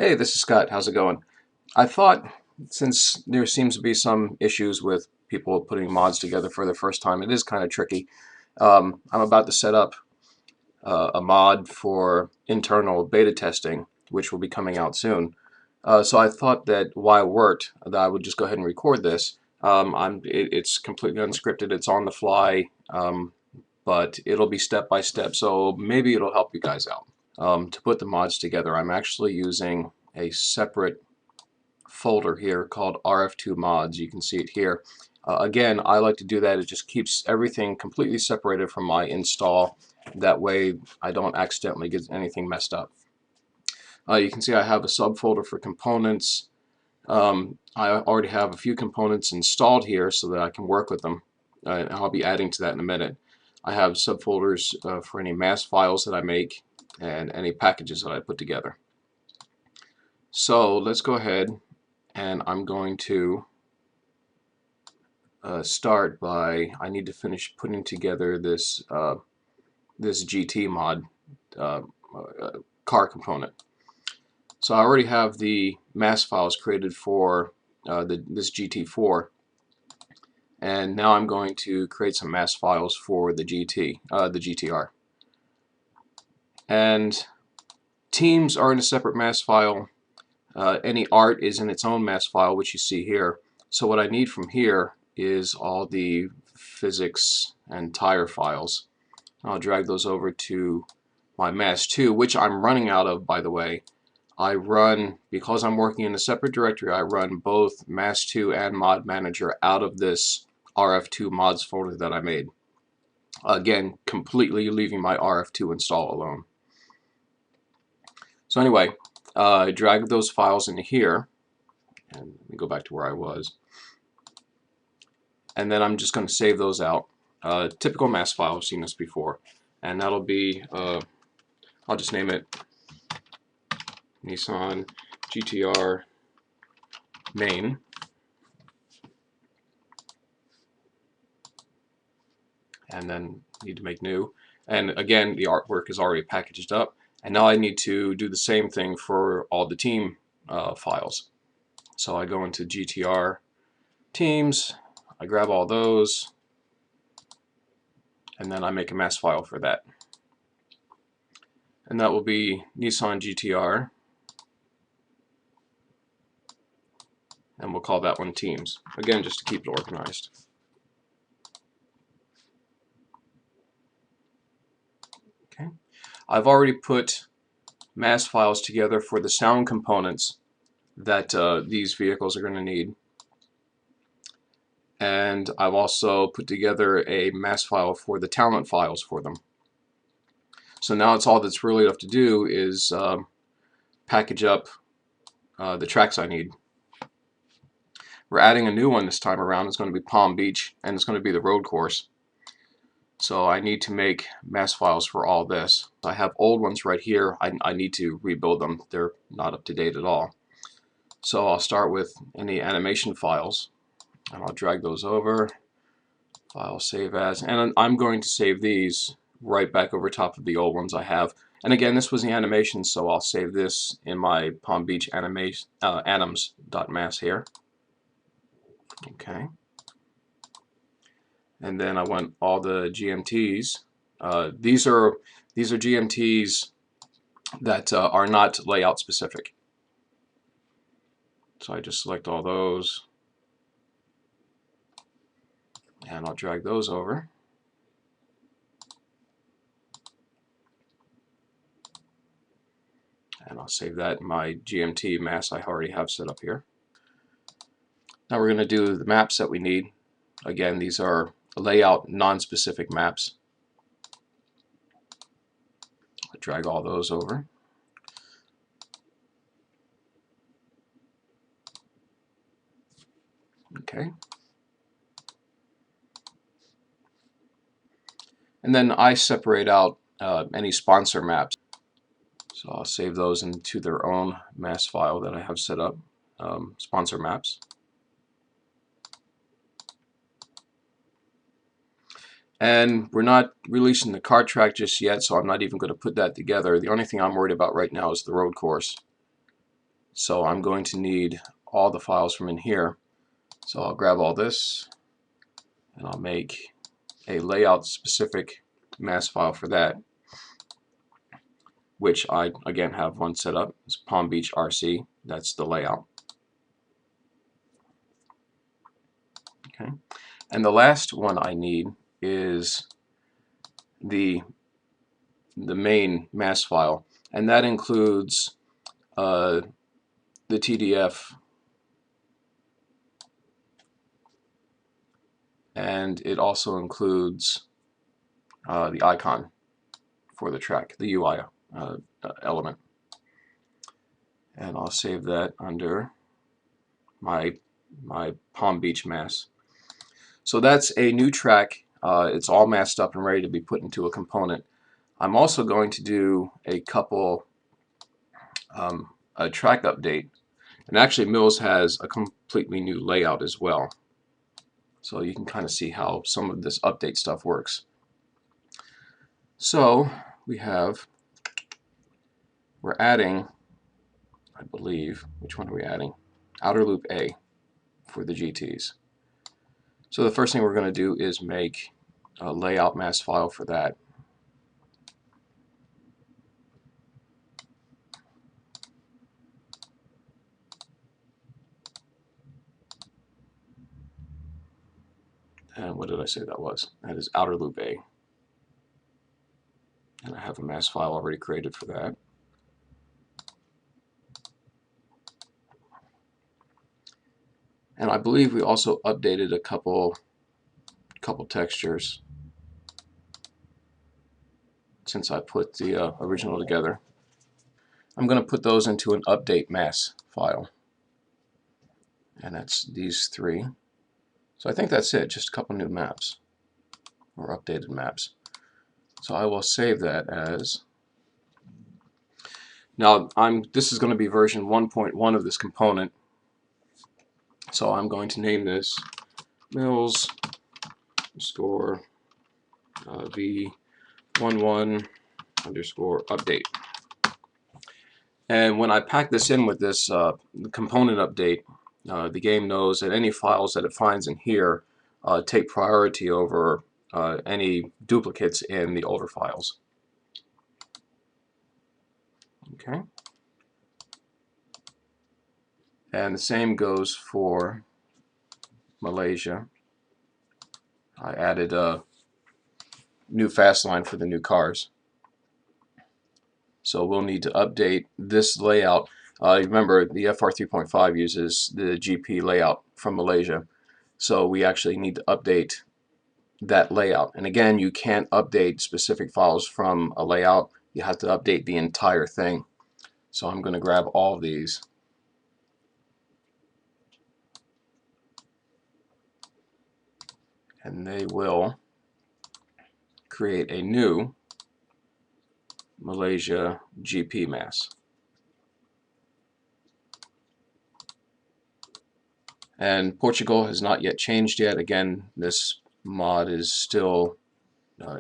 Hey, this is Scott. How's it going? I thought, since there seems to be some issues with people putting mods together for the first time, it is kind of tricky. I'm about to set up a mod for internal beta testing, which will be coming out soon. So I thought that while it worked, that I would just go ahead and record this. It's completely unscripted. It's on the fly, but it'll be step by step. So maybe it'll help you guys out. To put the mods together, I'm actually using a separate folder here called rF2 mods. You can see it here. Again, I like to do that. It just keeps everything completely separated from my install. That way I don't accidentally get anything messed up. You can see I have a subfolder for components. I already have a few components installed here so that I can work with them. And I'll be adding to that in a minute. I have subfolders for any mass files that I make and any packages that I put together. So let's go ahead, and I'm going to start by, I need to finish putting together this this GT mod car component. So I already have the mass files created for this GT4, and now I'm going to create some mass files for the GTR. And teams are in a separate mass file. Any art is in its own mass file, which you see here. So what I need from here is all the physics and tire files. I'll drag those over to my mass 2, which I'm running out of, by the way. I run, because I'm working in a separate directory, I run both mass 2 and mod manager out of this rF2 mods folder that I made. Again, completely leaving my rF2 install alone. So anyway, I drag those files into here, and let me go back to where I was. And then I'm just going to save those out. Typical mass file, I've seen this before. And that'll be, I'll just name it Nissan GTR main. And then need to make new. And again, the artwork is already packaged up. And now I need to do the same thing for all the team files. So I go into GTR teams, I grab all those, and then I make a mass file for that. And that will be Nissan GTR, and we'll call that one teams. Again, just to keep it organized. Okay. I've already put mass files together for the sound components that these vehicles are going to need. And I've also put together a mass file for the talent files for them. So now it's all that's really left to do is package up the tracks I need. We're adding a new one this time around. It's going to be Palm Beach, and it's going to be the road course. So I need to make mass files for all this. I have old ones right here. I need to rebuild them. They're not up to date at all. So I'll start with any animation files, and I'll drag those over. File save as, and I'm going to save these right back over top of the old ones I have. And again, this was the animation, so I'll save this in my Palm Beach anims.mas here. Okay. And then I want all the GMTs. These are GMTs that are not layout specific. So I just select all those, and I'll drag those over. And I'll save that in my GMT mass I already have set up here. Now we're going to do the maps that we need. Again, these are layout non-specific maps. I'll drag all those over. Okay. And then I separate out any sponsor maps. So I'll save those into their own mass file that I have set up, sponsor maps. And we're not releasing the car track just yet, so I'm not even going to put that together. The only thing I'm worried about right now is the road course. So I'm going to need all the files from in here. So I'll grab all this and I'll make a layout specific mass file for that, which I again have one set up. It's Palm Beach RC. That's the layout. Okay. And the last one I need is the main mass file, and that includes the TDF, and it also includes the icon for the track, the UI element. And I'll save that under my Palm Beach mass. So that's a new track. It's all masked up and ready to be put into a component. I'm also going to do a couple a track update, and actually Mills has a completely new layout as well, so you can kind of see how some of this update stuff works. So we're adding, I believe, which one are we adding? Outer loop A for the GTs. So the first thing we're going to do is make a layout mass file for that. And what did I say that was? That is outer loop A. And I have a mass file already created for that. And I believe we also updated a couple textures since I put the original together. I'm going to put those into an update mass file, and that's these three. So I think that's it, just a couple new maps or updated maps. So I will save that as, now this is going to be version 1.1 of this component, so I'm going to name this Mills underscore v11 underscore update. And when I pack this in with this component update, the game knows that any files that it finds in here take priority over any duplicates in the older files. Okay. And the same goes for Malaysia. I added a new fast line for the new cars. So we'll need to update this layout. Remember, the FR 3.5 uses the GP layout from Malaysia. So we actually need to update that layout. And again, you can't update specific files from a layout. You have to update the entire thing. So I'm going to grab all of these. And they will create a new Malaysia GP mass. And Portugal has not yet changed yet. Again, this mod is still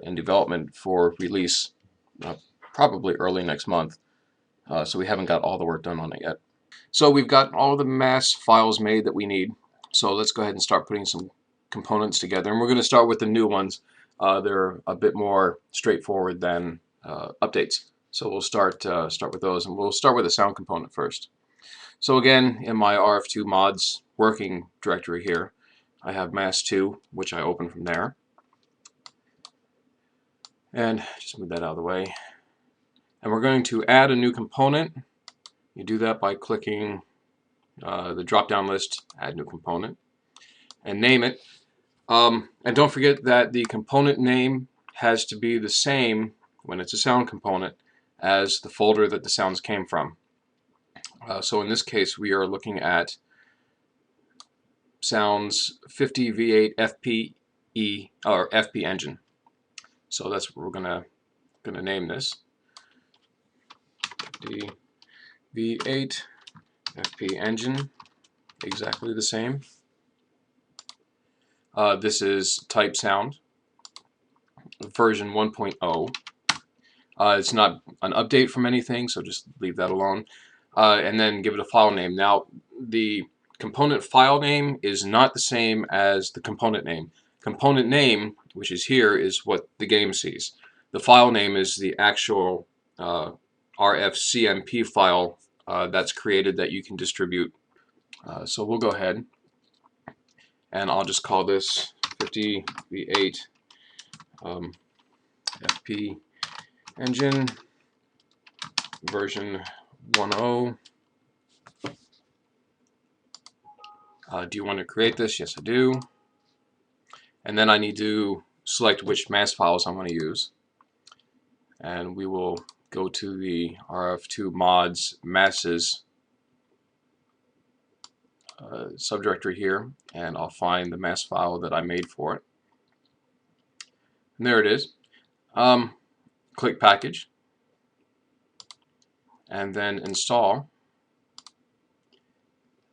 in development for release probably early next month. So we haven't got all the work done on it yet. So we've got all the mass files made that we need. So let's go ahead and start putting some components together. And we're going to start with the new ones. They're a bit more straightforward than updates. So we'll start with those, and we'll start with the sound component first. So again, in my RF2 mods working directory here, I have mass2, which I open from there. And just move that out of the way. And we're going to add a new component. You do that by clicking the drop-down list, add new component, and name it. And don't forget that the component name has to be the same when it's a sound component as the folder that the sounds came from. So in this case, we are looking at sounds 50 V8 FPE or FP engine. So that's what we're gonna name this. The V8 FP engine, exactly the same. This is type sound, version 1.0. It's not an update from anything, so just leave that alone. and then give it a file name. Now, the component file name is not the same as the component name. Component name, which is here, is what the game sees. The file name is the actual rFCMP file that's created that you can distribute. So we'll go ahead and I'll just call this 50v8 FP engine version 1.0. Do you want to create this? Yes, I do. And then I need to select which mass files I want to use. And we will go to the rf2 mods masses subdirectory here, and I'll find the mass file that I made for it. And there it is. Click package, and then install.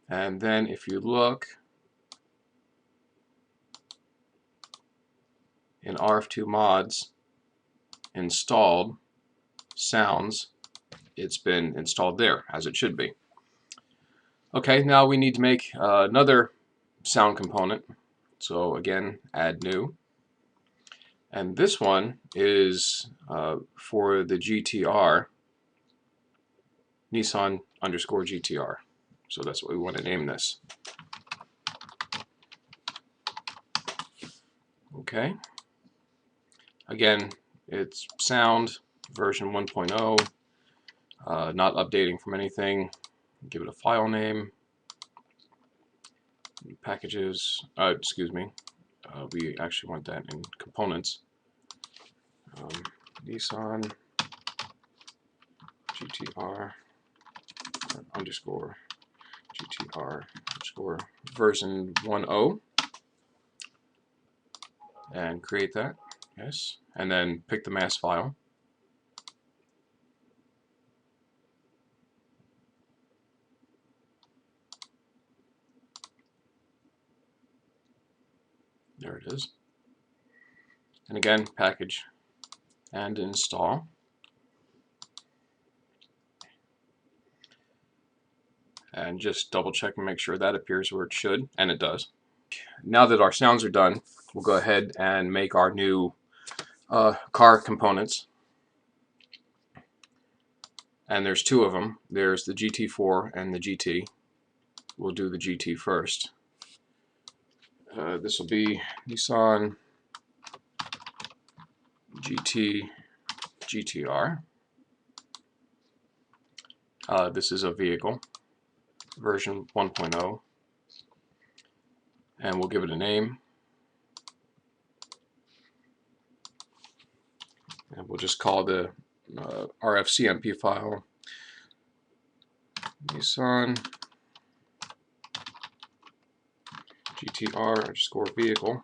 And then if you look in rf2 mods installed sounds, it's been installed there as it should be. Okay, now we need to make another sound component. So again, add new. And this one is for the GTR, Nissan underscore GTR. So that's what we want to name this. Okay. Again, it's sound version 1.0, not updating from anything. Give it a file name. Packages, excuse me, we actually want that in components. Nissan GTR underscore GTR underscore version 1.0, and create that. Yes, and then pick the mass file. There it is. And again, package and install. And just double check and make sure that appears where it should, and it does. Now that our sounds are done, we'll go ahead and make our new car components. And there's two of them. There's the GT4 and the GT. We'll do the GT first. This will be Nissan GT GTR. This is a vehicle, version 1.0, and we'll give it a name. And we'll just call the rFCMP file Nissan GTR underscore vehicle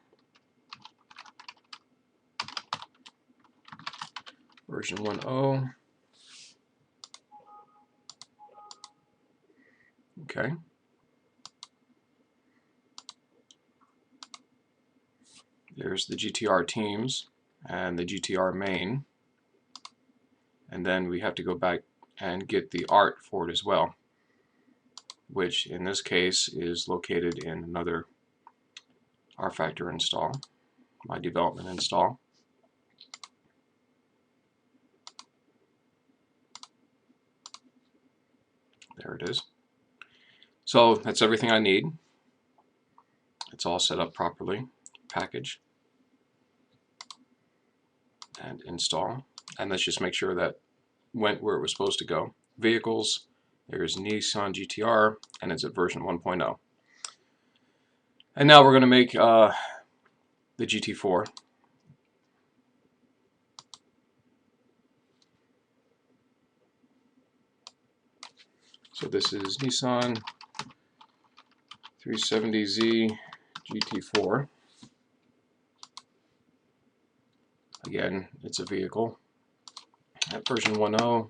version 1.0. Okay. There's the GTR teams and the GTR main. And then we have to go back and get the art for it as well, which in this case is located in another rFactor install, my development install. There it is. So that's everything I need. It's all set up properly. Package and install. And let's just make sure that went where it was supposed to go. Vehicles, there's Nissan GTR, and it's at version 1.0. And now we're going to make the GT4. So this is Nissan 370Z GT4. Again, it's a vehicle at version 1.0.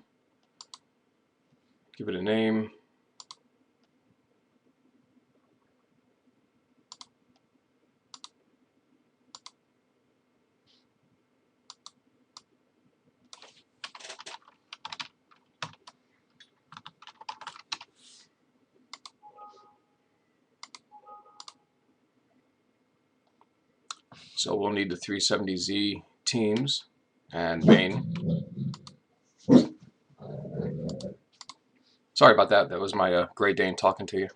Give it a name. So we'll need the 370Z teams and main. Sorry about that. That was my Great Dane talking to you.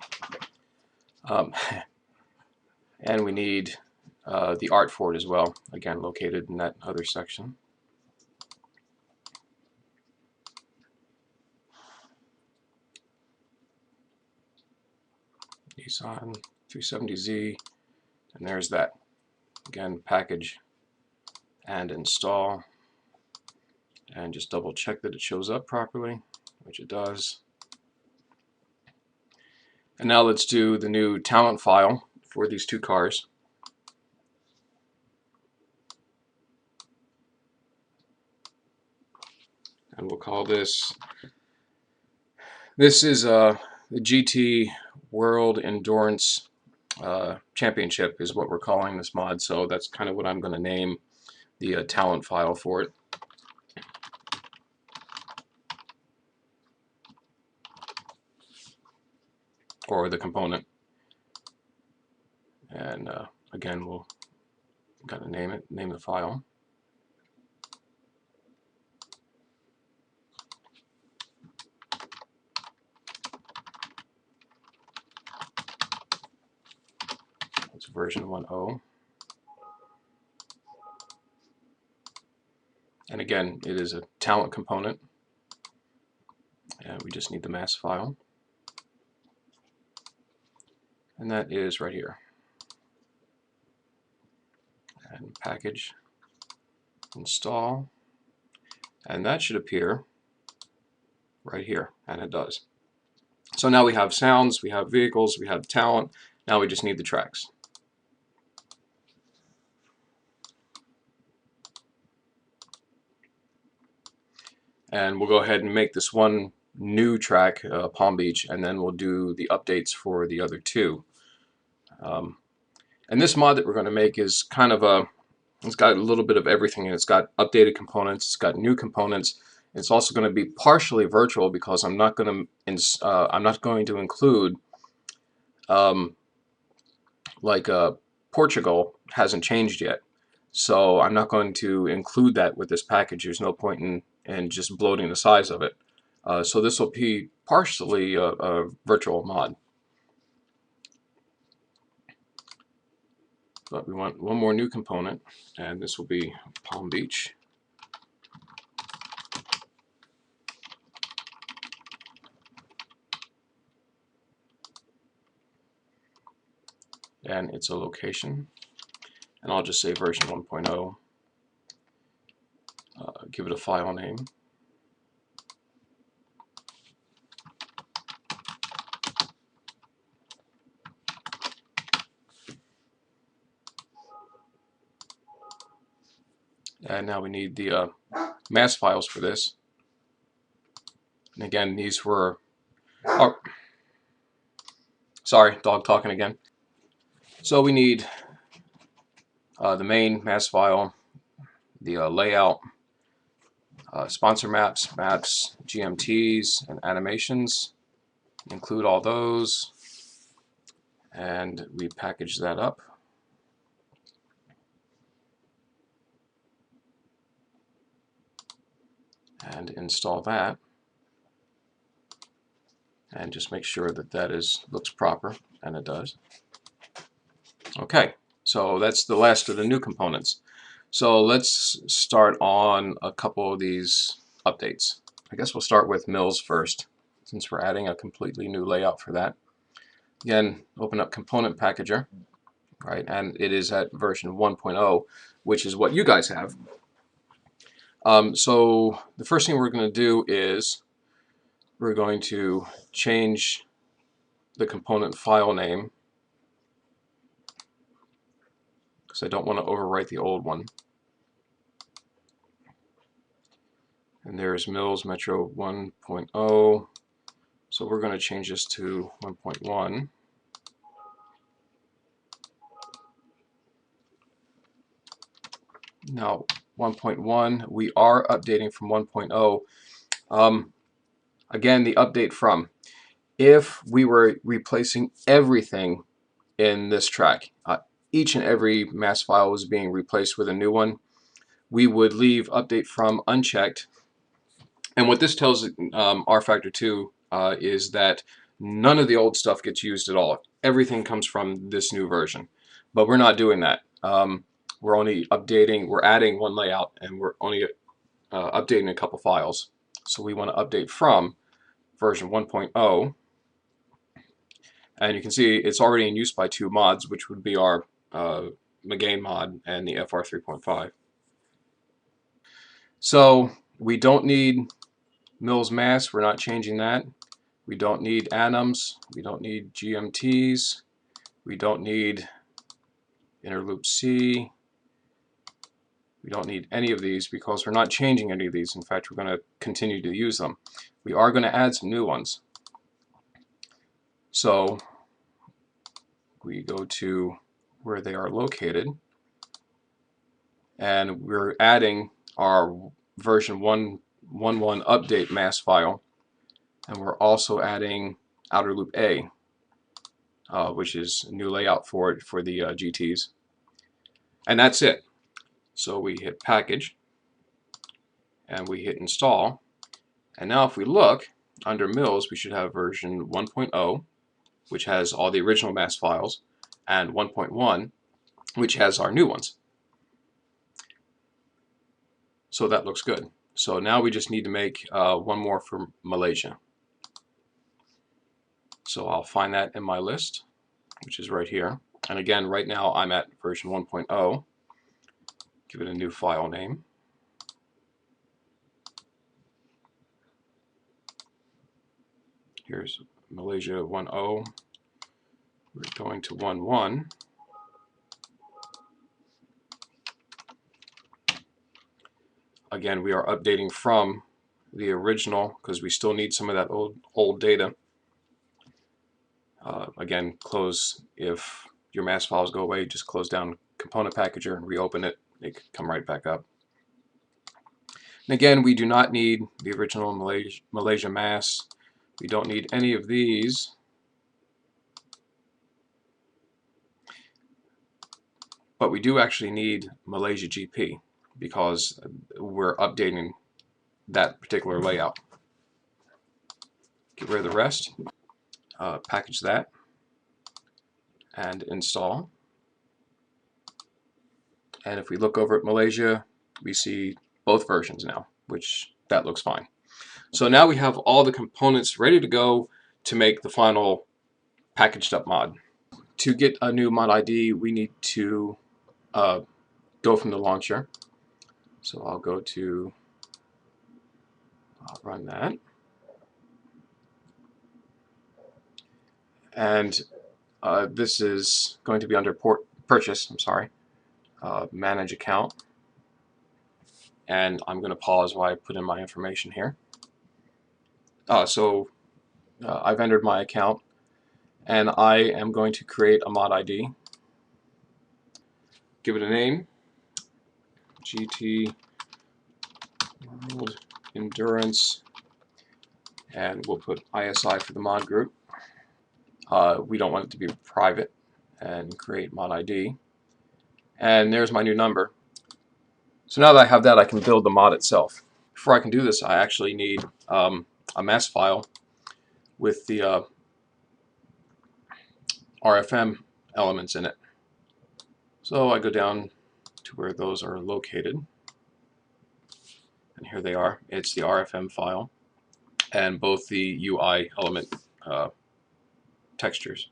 And we need the art for it as well, again located in that other section. Nissan 370Z, and there's that. Again, package and install, and just double check that it shows up properly, which it does. And now let's do the new talent file for these two cars. And we'll call this is the GT World Endurance Championship is what we're calling this mod, so that's kind of what I'm going to name the talent file for it. Or the component. And again, we'll got to name the file. It's version 1.0. And again, it is a talent component. And we just need the mass file. And that is right here. And package, install, and that should appear right here, and it does. So now we have sounds, we have vehicles, we have talent, now we just need the tracks. And we'll go ahead and make this one new track, Palm Beach, and then we'll do the updates for the other two. And this mod that we're going to make is kind of it's got a little bit of everything, and it's got updated components, it's got new components. It's also going to be partially virtual because I'm not going to include Portugal hasn't changed yet, so I'm not going to include that with this package. There's no point in just bloating the size of it. So this will be partially a virtual mod. But we want one more new component, and this will be Palm Beach. And it's a location. And I'll just say version 1.0. Give it a file name. And now we need the mass files for this. And again, these were... Oh, sorry, dog talking again. So we need the main mass file, the layout, sponsor maps, GMTs, and animations. Include all those. And we package that up. And install that, and just make sure that that looks proper, and it does. Okay, so that's the last of the new components. So let's start on a couple of these updates. I guess we'll start with Mills first, since we're adding a completely new layout for that. Again, open up Component Packager, right, and it is at version 1.0, which is what you guys have. So the first thing we're going to do is we're going to change the component file name, because I don't want to overwrite the old one. And there's Mills Metro 1.0. So we're going to change this to 1.1. Now 1.1, we are updating from 1.0. Again, the update from, if we were replacing everything in this track, each and every mass file was being replaced with a new one, we would leave update from unchecked. And what this tells rFactor 2 is that none of the old stuff gets used at all. Everything comes from this new version. But we're not doing that. We're only updating, we're adding one layout, and we're only updating a couple files. So we want to update from version 1.0. And you can see it's already in use by two mods, which would be our Magain mod and the FR 3.5. So we don't need Mills mass, we're not changing that. We don't need atoms, we don't need GMTs, we don't need inner loop C, we don't need any of these because we're not changing any of these. In fact, we're going to continue to use them. We are going to add some new ones. So we go to where they are located, and we're adding our version 1.1 update mass file, and we're also adding outer loop A, which is a new layout for it for the GTs. And that's it. So we hit package and we hit install, and now if we look under Mills, we should have version 1.0, which has all the original mass files, and 1.1, which has our new ones. So that looks good. So now we just need to make one more for Malaysia. So I'll find that in my list, which is right here. And again, right now I'm at version 1.0. Give it a new file name. Here's Malaysia 1.0. We're going to 1.1. Again, we are updating from the original because we still need some of that old data. Again, close, if your mass files go away, just close down Component Packager and reopen it. It can come right back up. And again, we do not need the original Malaysia mass. We don't need any of these. But we do actually need Malaysia GP because we're updating that particular layout. Get rid of the rest, package that, and install. And if we look over at Malaysia, we see both versions now, which that looks fine. So now we have all the components ready to go to make the final packaged up mod. To get a new mod ID, we need to go from the launcher. So I'll go to run that. And this is going to be under purchase, manage account. And I'm going to pause while I put in my information here. I've entered my account, and I am going to create a mod ID. Give it a name, GT World Endurance, and we'll put ISI for the mod group. We don't want it to be private, and create mod ID. And there's my new number. So now that I have that, I can build the mod itself. Before I can do this, I actually need a mass file with the RFM elements in it. So I go down to where those are located, and here they are. It's the RFM file and both the UI element textures,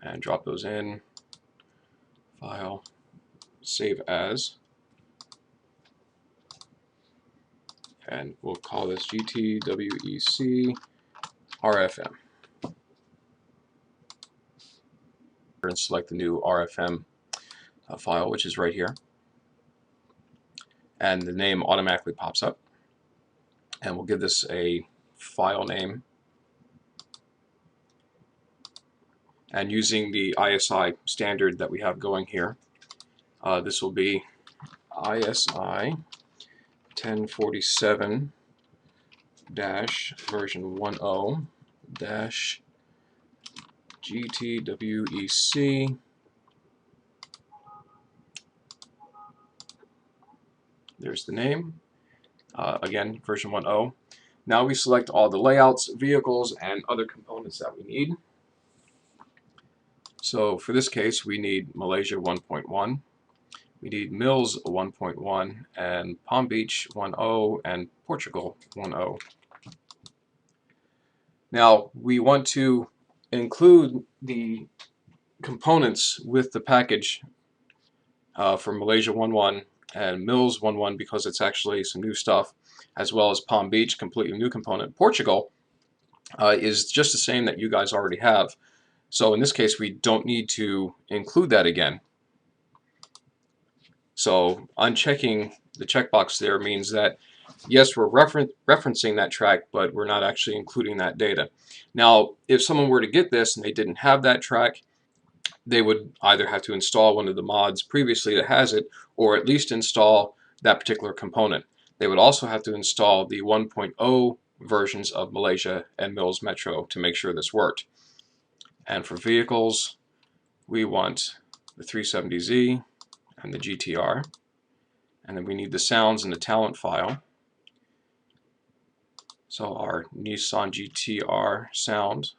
and drop those in, file, save as, and we'll call this GTWEC RFM, and select the new RFM file, which is right here, and the name automatically pops up, and we'll give this a file name, and using the ISI standard that we have going here, this will be ISI 1047 version 1.0 GTWEC There's the name. Again, version 1.0. Now we select all the layouts, vehicles, and other components that we need. So for this case, we need Malaysia 1.1, we need Mills 1.1, and Palm Beach 1.0, and Portugal 1.0. Now we want to include the components with the package for Malaysia 1.1 and Mills 1.1 because it's actually some new stuff, as well as Palm Beach, completely new component. Portugal is just the same that you guys already have. So in this case, we don't need to include that again. So unchecking the checkbox there means that yes, we're referencing that track, but we're not actually including that data. Now, if someone were to get this and they didn't have that track, they would either have to install one of the mods previously that has it, or at least install that particular component. They would also have to install the 1.0 versions of Malaysia and Mills Metro to make sure this worked. And for vehicles, we want the 370Z and the GTR. And then we need the sounds in the talent file. So our Nissan GTR sound,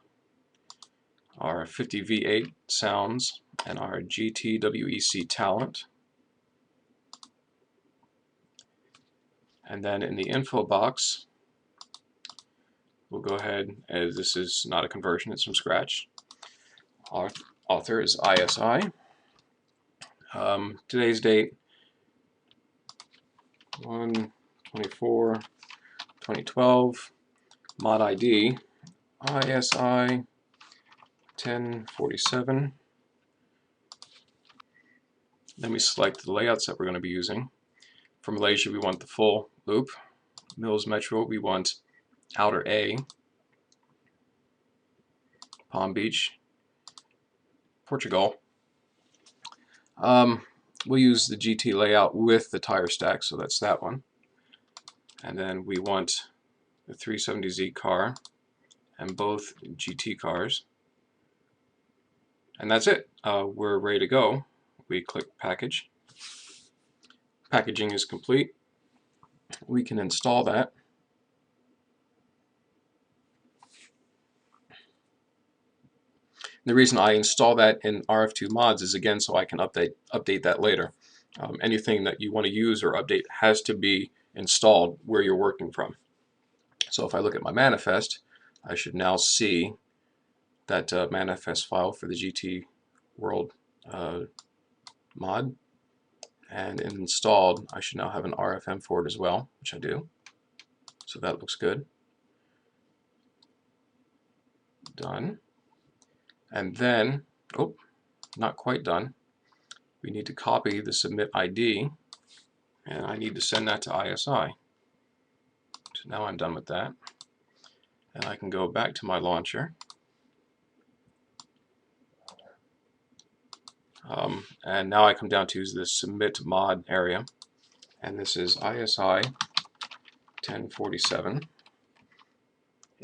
our 50V8 sounds, and our GTWEC talent. And then in the info box, we'll go ahead, as this is not a conversion, it's from scratch. Our author is ISI. Today's date, 1/24/2012. Mod ID, ISI 1047. Then we select the layouts that we're going to be using. For Malaysia, we want the full loop. Mills Metro, we want outer A. Palm Beach, Portugal. We'll use the GT layout with the tire stack, so that's that one. And then we want the 370Z car and both GT cars. And that's it. We're ready to go. We click package. Packaging is complete. We can install that. The reason I install that in RF2 mods is again so I can update that later. Anything that you want to use or update has to be installed where you're working from. So if I look at my manifest, I should now see that manifest file for the GT World mod, and in installed I should now have an RFM for it as well, which I do. So that looks good. Done. And then, oh, not quite done. We need to copy the submit ID, and I need to send that to ISI. So now I'm done with that. And I can go back to my launcher. And now I come down to the submit mod area. And this is ISI 1047.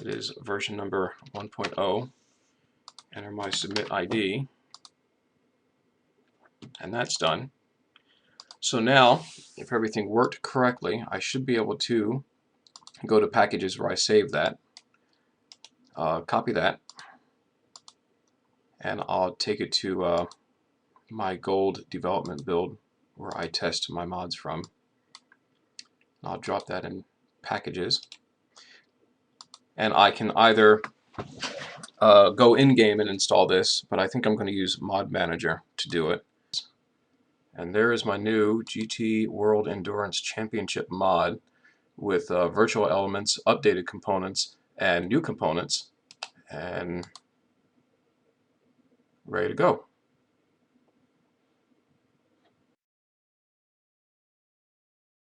It is version number 1.0. Enter my submit ID. And that's done. So now, if everything worked correctly, I should be able to go to packages where I saved that, copy that, and I'll take it to my gold development build where I test my mods from. I'll drop that in packages, and I can either go in-game and install this, but I think I'm going to use Mod Manager to do it. And there is my new GT World Endurance Championship mod with virtual elements, updated components, and new components, and ready to go.